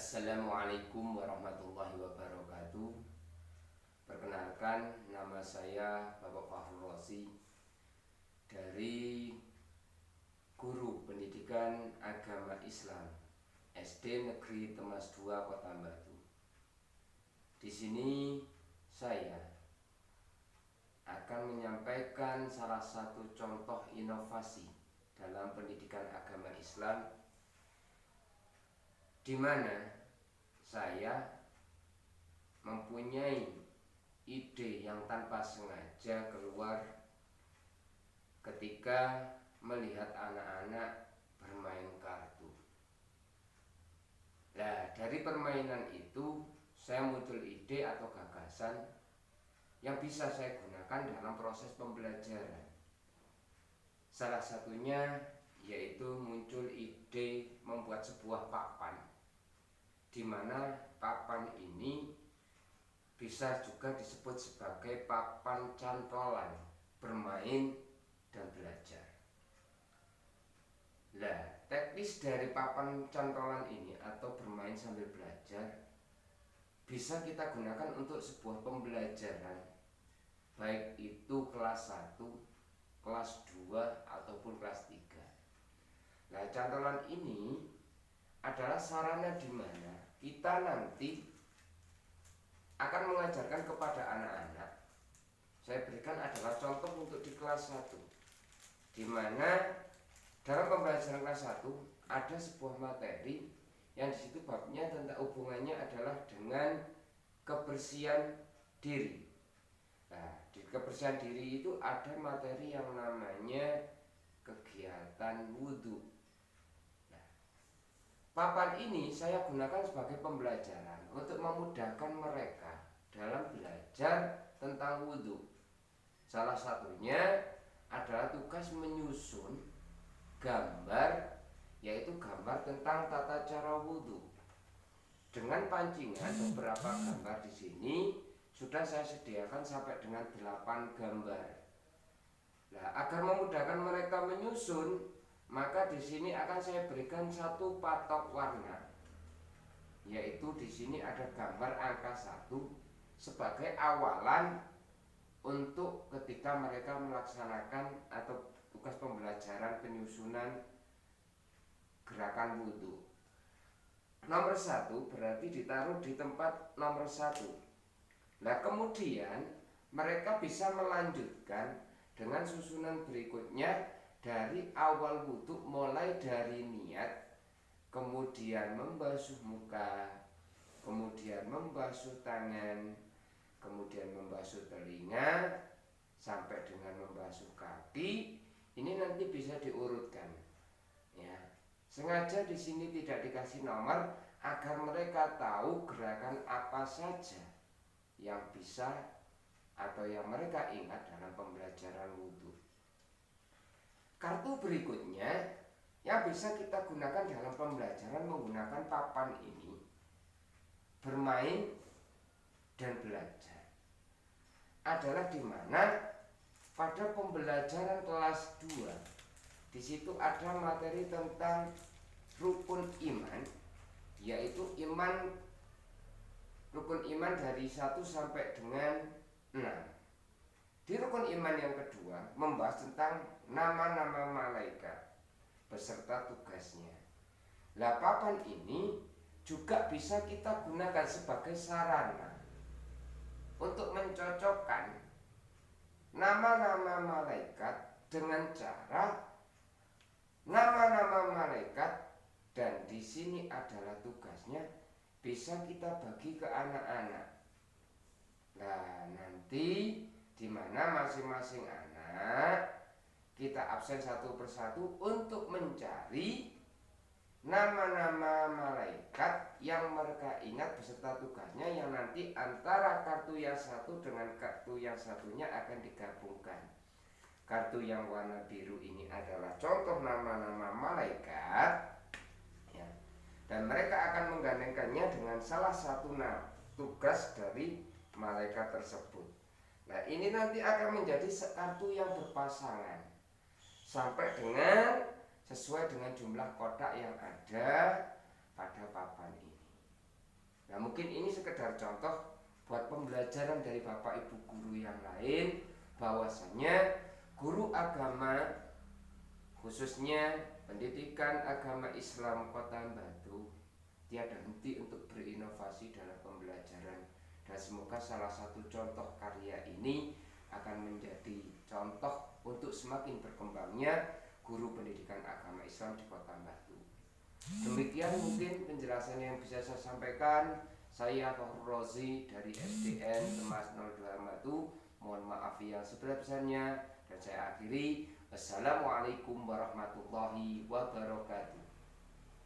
Assalamualaikum warahmatullahi wabarakatuh. Perkenalkan, nama saya Bapak Fahrul Rosi dari Guru Pendidikan Agama Islam SD Negeri Temas 2 Kota Batu. Di sini saya akan menyampaikan salah satu contoh inovasi dalam pendidikan agama Islam, di mana saya mempunyai ide yang tanpa sengaja keluar ketika melihat anak-anak bermain kartu. Nah, dari permainan itu saya muncul ide atau gagasan yang bisa saya gunakan dalam proses pembelajaran. Salah satunya yaitu muncul ide membuat sebuah papan, di mana papan ini bisa juga disebut sebagai papan cantolan bermain dan belajar. Nah, teknis dari papan cantolan ini atau bermain sambil belajar bisa kita gunakan untuk sebuah pembelajaran, baik itu kelas 1, kelas 2, ataupun kelas 3. Nah, cantolan ini adalah sarana di mana kita nanti akan mengajarkan kepada anak-anak. Saya berikan adalah contoh untuk di kelas 1, di mana dalam pembelajaran kelas 1 ada sebuah materi yang di situ babnya tentang hubungannya adalah dengan kebersihan diri. Nah, di kebersihan diri itu ada materi yang namanya kegiatan wudhu. Papan ini saya gunakan sebagai pembelajaran untuk memudahkan mereka dalam belajar tentang wudhu. Salah satunya adalah tugas menyusun gambar, yaitu gambar tentang tata cara wudhu. Dengan pancingan beberapa gambar di sini sudah saya sediakan sampai dengan 8 gambar. Nah, agar memudahkan mereka menyusun, maka di sini akan saya berikan satu patok warna, yaitu di sini ada gambar angka 1 sebagai awalan untuk ketika mereka melaksanakan atau tugas pembelajaran penyusunan gerakan wudhu. Nomor 1 berarti ditaruh di tempat nomor 1. Nah, kemudian mereka bisa melanjutkan dengan susunan berikutnya dari awal wudhu, mulai dari niat, kemudian membasuh muka, kemudian membasuh tangan, kemudian membasuh telinga, sampai dengan membasuh kaki. Ini nanti bisa diurutkan. Ya, sengaja di sini tidak dikasih nomor agar mereka tahu gerakan apa saja yang bisa atau yang mereka ingat dalam pembelajaran wudhu. Kartu berikutnya yang bisa kita gunakan dalam pembelajaran menggunakan papan ini, bermain dan belajar, adalah di mana pada pembelajaran kelas 2 di situ ada materi tentang rukun iman, yaitu rukun iman dari 1 sampai dengan 6. Di rukun iman yang kedua membahas tentang nama-nama malaikat beserta tugasnya. Lah, papan ini juga bisa kita gunakan sebagai sarana untuk mencocokkan nama-nama malaikat dengan cara nama-nama malaikat, dan di sini adalah tugasnya bisa kita bagi ke anak-anak. Nah, nanti di mana masing-masing anak kita absen satu persatu untuk mencari nama-nama malaikat yang mereka ingat beserta tugasnya, yang nanti antara kartu yang satu dengan kartu yang satunya akan digabungkan. Kartu yang warna biru ini adalah contoh nama-nama malaikat, ya, dan mereka akan menggandengkannya dengan salah satu tugas dari malaikat tersebut. Nah, ini nanti akan menjadi kartu yang berpasangan sampai dengan sesuai dengan jumlah kotak yang ada pada papan ini. Nah mungkin ini sekedar contoh buat pembelajaran dari Bapak Ibu guru yang lain, bahwasanya guru agama khususnya pendidikan agama Islam Kota Batu tiada henti untuk berinovasi dalam pembelajaran, dan semoga salah satu contoh karya ini akan menjadi contoh untuk semakin berkembangnya guru pendidikan agama Islam di Kota Batu. Demikian mungkin penjelasan yang bisa saya sampaikan. Saya Fahru Rozi dari SDN Temas 02 Batu. Mohon maaf yang sebesar-besarnya dan saya akhiri. Assalamualaikum warahmatullahi wabarakatuh.